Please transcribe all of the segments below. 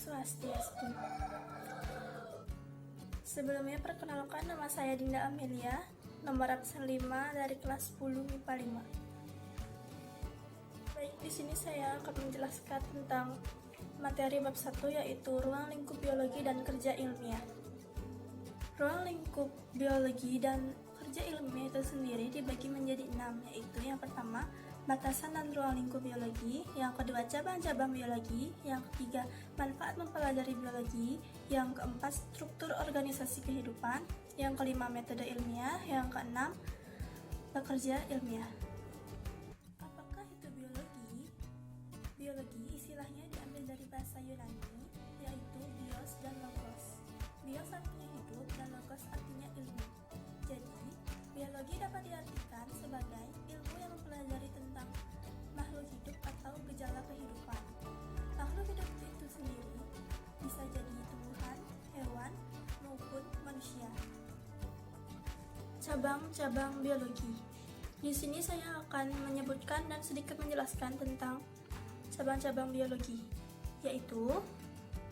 Swastiastu. Sebelumnya perkenalkan, nama saya Dinda Amelia, nomor absen 5 dari kelas 10 MIPA 5. Baik, di sini saya akan menjelaskan tentang materi bab 1, yaitu ruang lingkup biologi dan kerja ilmiah. Ruang lingkup biologi dan kerja ilmiah itu sendiri dibagi menjadi 6, yaitu yang pertama, batasan dan ruang lingkup biologi, yang kedua, cabang-cabang biologi, yang ketiga, manfaat mempelajari biologi, yang keempat, struktur organisasi kehidupan, yang kelima, metode ilmiah, yang keenam, pekerja ilmiah. Apakah itu biologi? Biologi istilahnya diambil dari bahasa Yunani, yaitu bios dan logos. Bios artinya hidup dan logos artinya ilmu. Jadi, biologi dapat diartikan sebagai ilmu yang mempelajari tentang makhluk hidup atau gejala kehidupan. Makhluk hidup itu sendiri bisa jadi tumbuhan, hewan, maupun manusia. Cabang-cabang biologi. Di sini saya akan menyebutkan dan sedikit menjelaskan tentang cabang-cabang biologi, yaitu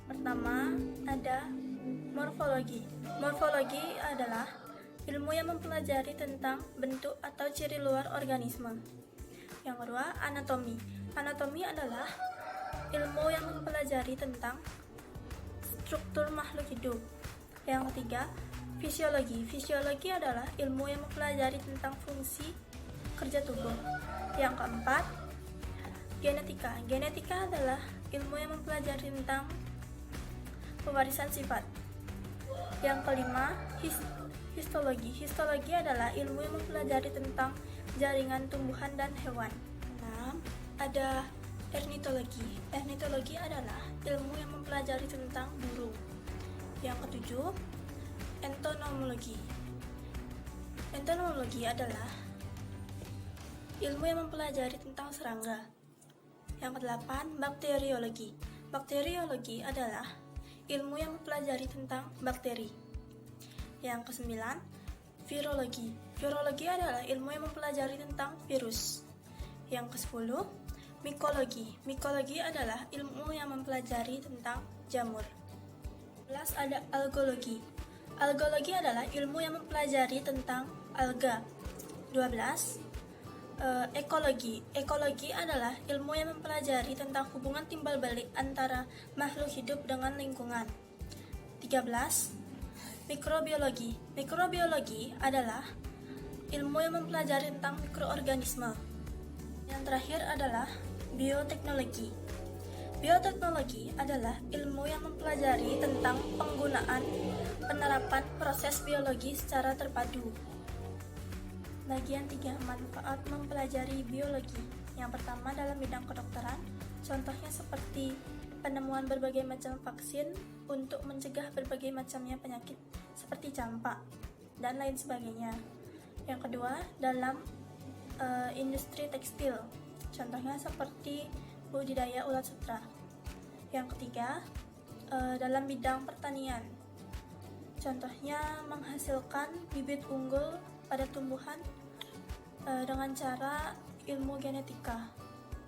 pertama ada morfologi. Morfologi adalah ilmu yang mempelajari tentang bentuk atau ciri luar organisme. Yang kedua, anatomi. Anatomi adalah ilmu yang mempelajari tentang struktur makhluk hidup. Yang ketiga, fisiologi. Fisiologi adalah ilmu yang mempelajari tentang fungsi kerja tubuh. Yang keempat, genetika. Genetika adalah ilmu yang mempelajari tentang pewarisan sifat. Yang kelima, histologi. Histologi adalah ilmu yang mempelajari tentang jaringan tumbuhan dan hewan. 6. Ada ornitologi. Ornitologi adalah ilmu yang mempelajari tentang burung. Yang ketujuh, entomologi. Entomologi adalah ilmu yang mempelajari tentang serangga. Yang kedelapan, bakteriologi. Bakteriologi adalah ilmu yang mempelajari tentang bakteri. Yang kesembilan, virologi. Virologi adalah ilmu yang mempelajari tentang virus. Yang kesepuluh, mikologi. Mikologi adalah ilmu yang mempelajari tentang jamur. 11 ada algologi. Algologi adalah ilmu yang mempelajari tentang alga. 12 ekologi. Ekologi adalah ilmu yang mempelajari tentang hubungan timbal balik antara makhluk hidup dengan lingkungan. 13 mikrobiologi. Mikrobiologi adalah ilmu yang mempelajari tentang mikroorganisme. Yang terakhir adalah bioteknologi. Bioteknologi adalah ilmu yang mempelajari tentang penggunaan penerapan proses biologi secara terpadu. Bagian 3, manfaat mempelajari biologi. Yang pertama, dalam bidang kedokteran, contohnya seperti penemuan berbagai macam vaksin untuk mencegah berbagai macamnya penyakit seperti campak dan lain sebagainya. Yang kedua, dalam industri tekstil, contohnya seperti budidaya ulat sutra. Yang ketiga, dalam bidang pertanian, contohnya menghasilkan bibit unggul pada tumbuhan dengan cara ilmu genetika.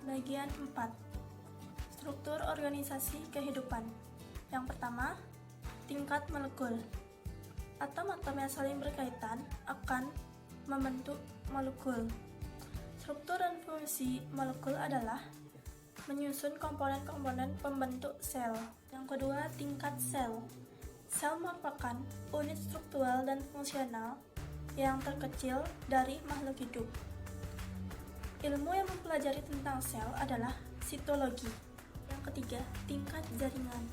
Bagian 4, struktur organisasi kehidupan. Yang pertama, tingkat molekul. Atom-atom yang saling berkaitan akan membentuk molekul. Struktur dan fungsi molekul adalah menyusun komponen-komponen pembentuk sel. Yang kedua, tingkat sel. Sel merupakan unit struktural dan fungsional yang terkecil dari makhluk hidup. Ilmu yang mempelajari tentang sel adalah sitologi. Yang ketiga, tingkat jaringan.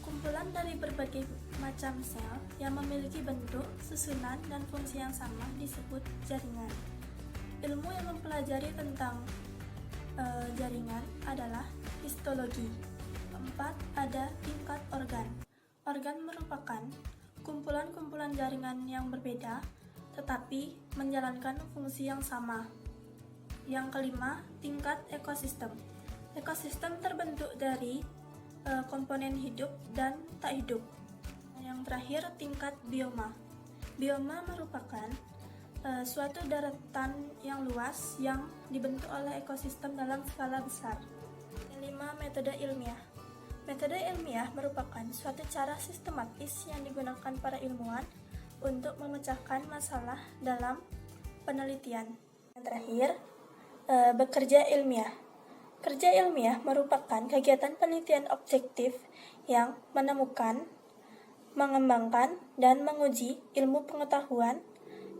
Kumpulan dari berbagai macam sel yang memiliki bentuk, susunan, dan fungsi yang sama disebut jaringan. Ilmu yang mempelajari tentang jaringan adalah histologi. Keempat, ada tingkat organ. Organ merupakan kumpulan-kumpulan jaringan yang berbeda tetapi menjalankan fungsi yang sama. Yang kelima, tingkat ekosistem. Ekosistem terbentuk dari komponen hidup dan tak hidup. Yang terakhir, tingkat bioma. Bioma merupakan suatu daratan yang luas yang dibentuk oleh ekosistem dalam skala besar. Yang kelima, metode ilmiah. Metode ilmiah merupakan suatu cara sistematis yang digunakan para ilmuwan untuk memecahkan masalah dalam penelitian. Yang terakhir, bekerja ilmiah. Kerja ilmiah merupakan kegiatan penelitian objektif yang menemukan, mengembangkan, dan menguji ilmu pengetahuan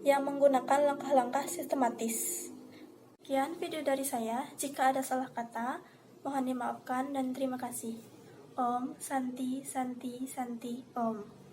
yang menggunakan langkah-langkah sistematis. Sekian video dari saya. Jika ada salah kata, mohon dimaafkan dan terima kasih. Om Santi Santi Santi Om.